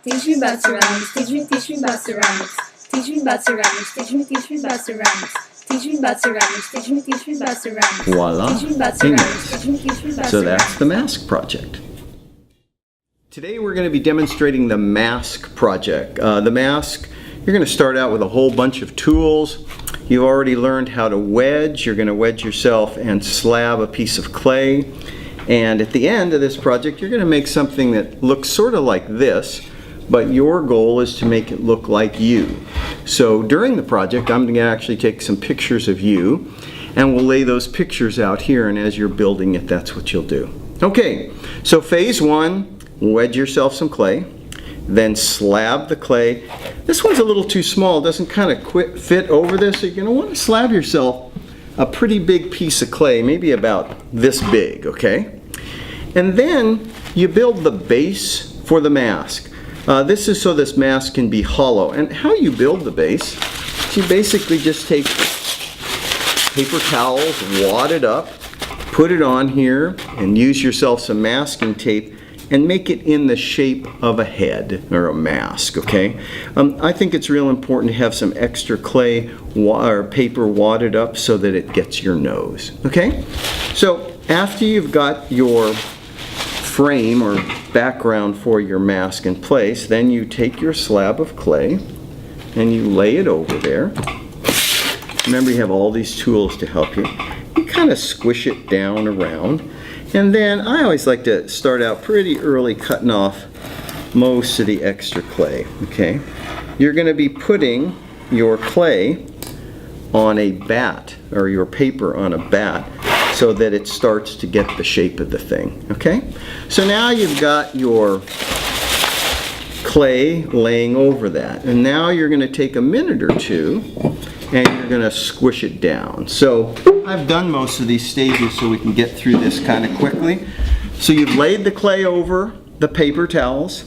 Teach me about ceramics. Teach me about ceramics. Teach me about ceramics. Teach me about ceramics. Teach me about ceramics. Teach me about ceramics. Voila. Teach me about ceramics. Teach me about ceramics. So that's the mask project. Today we're going to be demonstrating the mask project. The mask, you're going to start out with a whole bunch of tools. You've already learned how to wedge. You're going to wedge yourself and slab a piece of clay. And at the end of this project, you're going to make something that looks sort of like this, but your goal is to make it look like you. So during the project, I'm going to actually take some pictures of you, and we'll lay those pictures out here, and as you're building it, that's what you'll do. Okay, so phase one, wedge yourself some clay, then slab the clay. This one's a little too small, it doesn't kind of fit over this, so you're going to want to slab yourself a pretty big piece of clay, maybe about this big, okay? And then you build the base for the mask. This is so this mask can be hollow. And how you build the base, you basically just take paper towels, wad it up, put it on here, and use yourself some masking tape and make it in the shape of a head or a mask, okay? I think it's real important to have some extra clay or paper wadded up so that it gets your nose, okay? So after you've got your frame or background for your mask in place, then you take your slab of clay and you lay it over there. Remember, you have all these tools to help you. You kind of squish it down around, and then I always like to start out pretty early cutting off most of the extra clay, okay? You're going to be putting your clay on a bat, or your paper on a bat, so that it starts to get the shape of the thing, okay? So now you've got your clay laying over that, and now you're going to take a minute or two and you're going to squish it down. So I've done most of these stages so we can get through this kind of quickly. So you've laid the clay over the paper towels,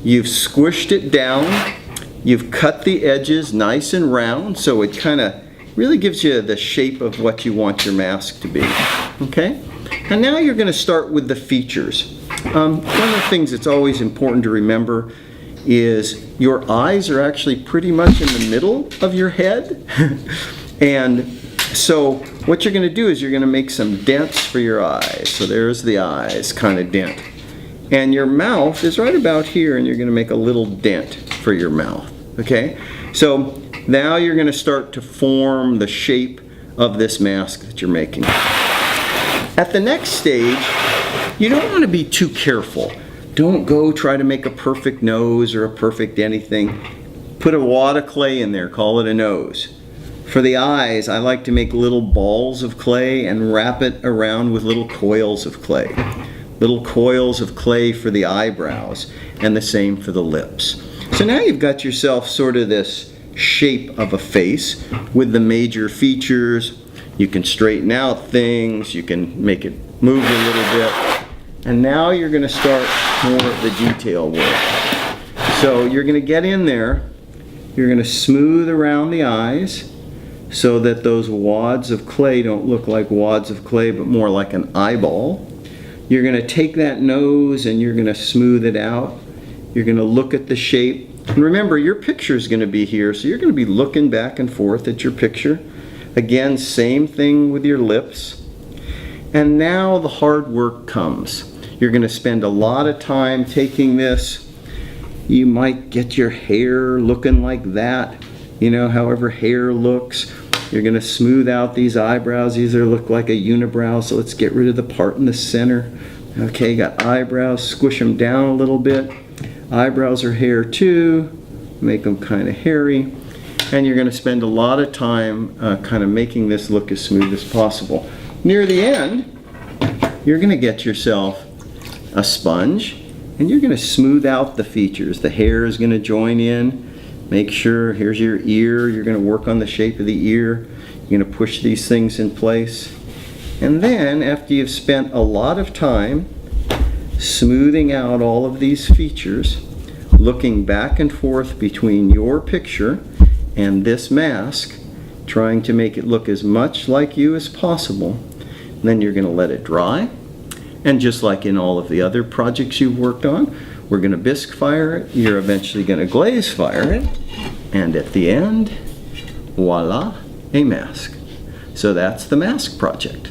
you've squished it down, you've cut the edges nice and round so it kind of really gives you the shape of what you want your mask to be, okay? And now you're going to start with the features. One of the things that's always important to remember is your eyes are actually pretty much in the middle of your head. And so what you're going to do is you're going to make some dents for your eyes. So there's the eyes kind of dent. And your mouth is right about here, and you're going to make a little dent for your mouth, okay? So now you're going to start to form the shape of this mask that you're making. At the next stage, you don't want to be too careful. Don't go try to make a perfect nose or a perfect anything. Put a wad of clay in there, call it a nose. For the eyes, I like to make little balls of clay and wrap it around with little coils of clay. Little coils of clay for the eyebrows, and the same for the lips. So now you've got yourself sort of this shape of a face with the major features. You can straighten out things, you can make it move a little bit, and now you're going to start more of the detail work. So you're going to get in there, you're going to smooth around the eyes so that those wads of clay don't look like wads of clay but more like an eyeball. You're going to take that nose and you're going to smooth it out. You're going to look at the shape. And remember, your picture is going to be here, so you're going to be looking back and forth at your picture. Again, same thing with your lips. And now the hard work comes. You're going to spend a lot of time taking this. You might get your hair looking like that, you know, however hair looks. You're going to smooth out these eyebrows. These look like a unibrow, so let's get rid of the part in the center. Okay, got eyebrows, squish them down a little bit. Eyebrows are hair too, make them kind of hairy, and you're going to spend a lot of time kind of making this look as smooth as possible. Near the end, you're going to get yourself a sponge, and you're going to smooth out the features. The hair is going to join in. Make sure, here's your ear, you're going to work on the shape of the ear. You're going to push these things in place. And then, after you've spent a lot of time smoothing out all of these features, looking back and forth between your picture and this mask, trying to make it look as much like you as possible, then you're going to let it dry. And just like in all of the other projects you've worked on, We're going to bisque fire it. You're eventually going to glaze fire it. And at the end, voila, a mask. So that's the mask project.